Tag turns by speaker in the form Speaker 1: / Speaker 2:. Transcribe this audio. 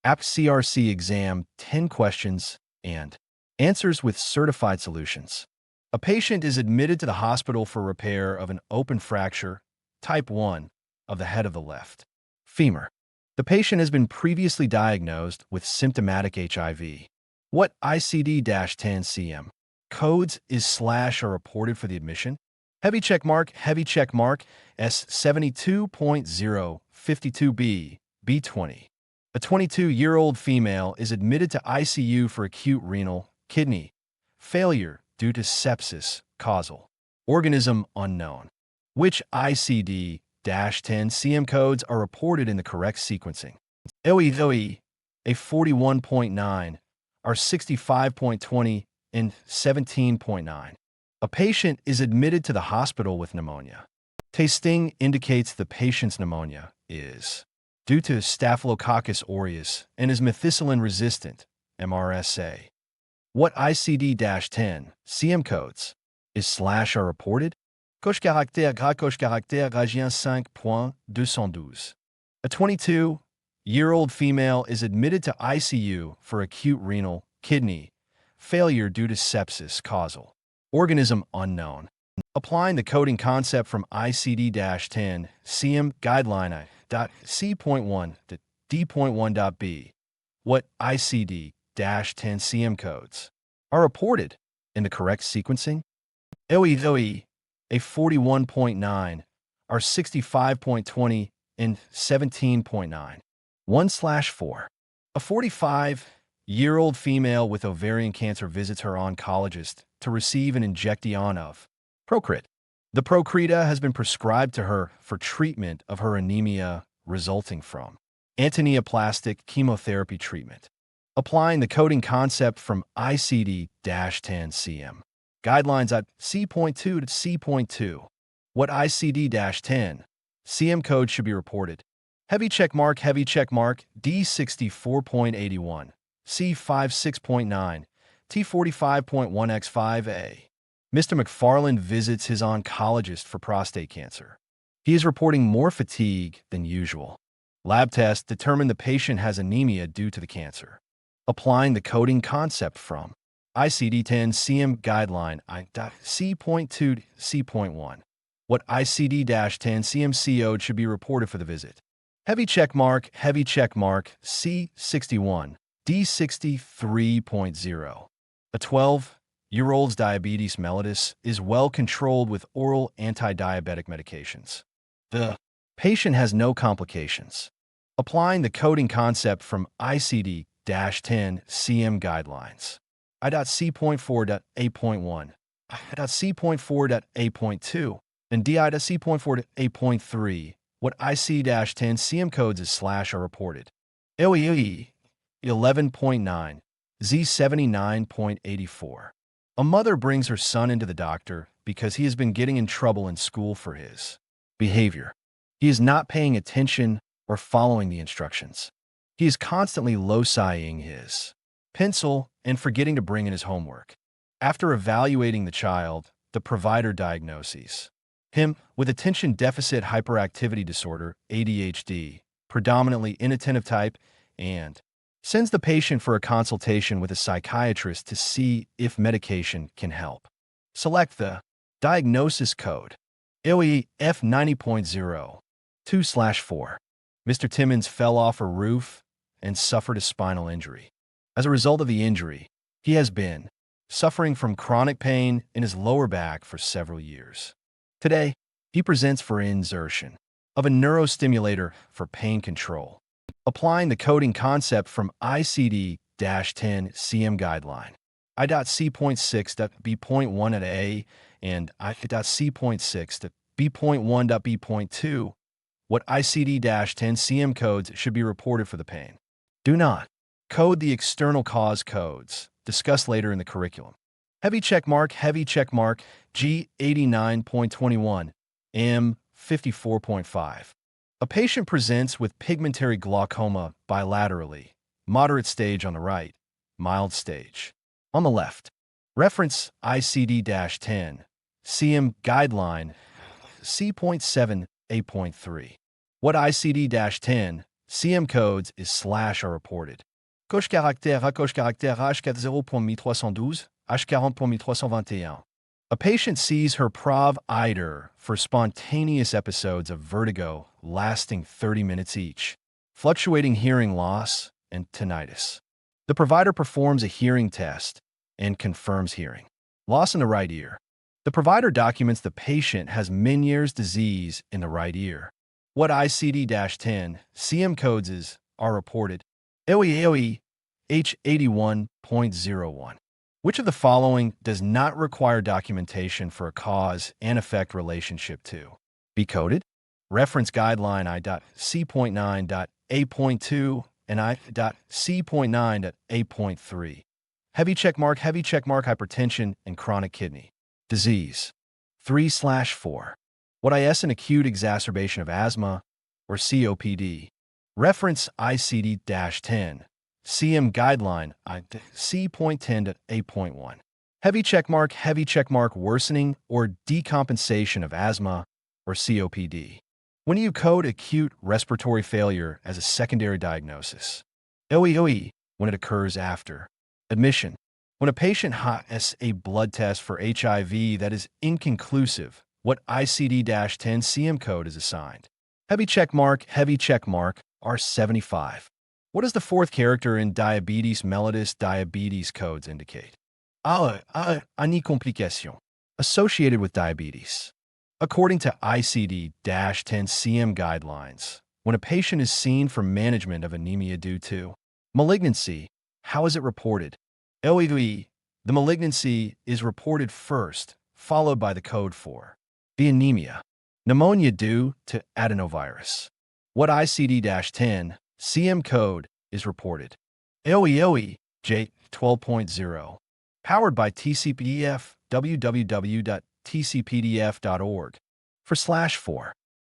Speaker 1: aapc exam 10 questions and answers with certified solutions. A patient is admitted to the hospital for repair of an open fracture, type 1, of the head of the left femur. The patient has been previously diagnosed with symptomatic HIV. What ICD-10 codes is/are reported for the admission? Heavy check mark S72.052B, B20. A 22-year-old female is admitted to ICU for acute renal, kidney failure due to sepsis, causal. Organism unknown. Which ICD-10 codes are reported in the correct sequencing? OE, a 41.9, are 65.20, and 17.9. A patient is admitted to the hospital with pneumonia. Tasting indicates the patient's pneumonia is due to Staphylococcus aureus and is methicillin-resistant, MRSA. What ICD-10 codes is/are reported? Coche caractère régien 5.212. A 22-year-old female is admitted to ICU for acute renal, kidney failure due to sepsis, causal. Organism unknown. Applying the coding concept from ICD-10 guideline C.1 to D.1.b. What ICD-10 codes are reported in the correct sequencing? OE, a 41.9, are 65.20, and 17.9. 1/4. A 45-year-old female with ovarian cancer visits her oncologist to receive an injection of Procrit. The Procreta has been prescribed to her for treatment of her anemia resulting from antineoplastic chemotherapy treatment. Applying the coding concept from ICD-10 guidelines at C.2 to C.2. What ICD-10 code should be reported? Heavy check mark D64.81, C56.9, T45.1x5A. Mr. McFarland visits his oncologist for prostate cancer. He is reporting more fatigue than usual. Lab tests determine the patient has anemia due to the cancer. Applying the coding concept from ICD-10 guideline C.2 to C.1. What ICD-10 code should be reported for the visit? Heavy check mark C61, D63.0. A 12-year-old's diabetes mellitus is well controlled with oral anti-diabetic medications. The patient has no complications. Applying the coding concept from ICD-10 guidelines. I.C.4.8.1, I.C.4.8.2, and D.C.4.8.3. What ICD-10 codes is/are reported? OE 11.9, Z79.84. A mother brings her son into the doctor because he has been getting in trouble in school for his behavior. He is not paying attention or following the instructions. He is constantly low-sighing his pencil and forgetting to bring in his homework. After evaluating the child, the provider diagnoses him with attention deficit hyperactivity disorder, ADHD, predominantly inattentive type, and sends the patient for a consultation with a psychiatrist to see if medication can help. Select the diagnosis code. OE F90.0, 2/4. Mr. Timmons fell off a roof and suffered a spinal injury. As a result of the injury, he has been suffering from chronic pain in his lower back for several years. Today, he presents for insertion of a neurostimulator for pain control. Applying the coding concept from ICD-10 guideline. I.C.6.B.1 at A and I.C.6 B.1.B.2. What ICD-10 codes should be reported for the pain? Do not code the external cause codes, discussed later in the curriculum. Heavy check mark G89.21, M54.5. A patient presents with pigmentary glaucoma bilaterally, moderate stage on the right, mild stage on the left. Reference ICD-10 guideline C.7 8.3. What ICD-10 CM codes is / are reported. Coche caractère H4.1312, H40.1321. A patient sees her provider for spontaneous episodes of vertigo lasting 30 minutes each, fluctuating hearing loss, and tinnitus. The provider performs a hearing test and confirms hearing loss in the right ear. The provider documents the patient has Meniere's disease in the right ear. What ICD-10 CM codes are reported? AOE H81.01. Which of the following does not require documentation for a cause and effect relationship to be coded? Reference guideline I.C.9.A.2 and I.C.9.A.3. Heavy checkmark hypertension and chronic kidney disease. 3/4. What is an acute exacerbation of asthma or COPD? Reference ICD-10. CM guideline C.10.A.1. Heavy checkmark worsening or decompensation of asthma or COPD. When do you code acute respiratory failure as a secondary diagnosis? OEOE, when it occurs after admission. When a patient has a blood test for HIV that is inconclusive, what ICD-10 CM code is assigned? Heavy checkmark R75. What does the fourth character in diabetes mellitus diabetes codes indicate? Any complication associated with diabetes. According to ICD-10 CM guidelines, when a patient is seen for management of anemia due to malignancy, how is it reported? LEV, the malignancy is reported first, followed by the code for the anemia. Pneumonia due to adenovirus. What ICD-10 CM code is reported? AOE J12.0. Powered by TCPDF, www.tcpdf.org. For /4.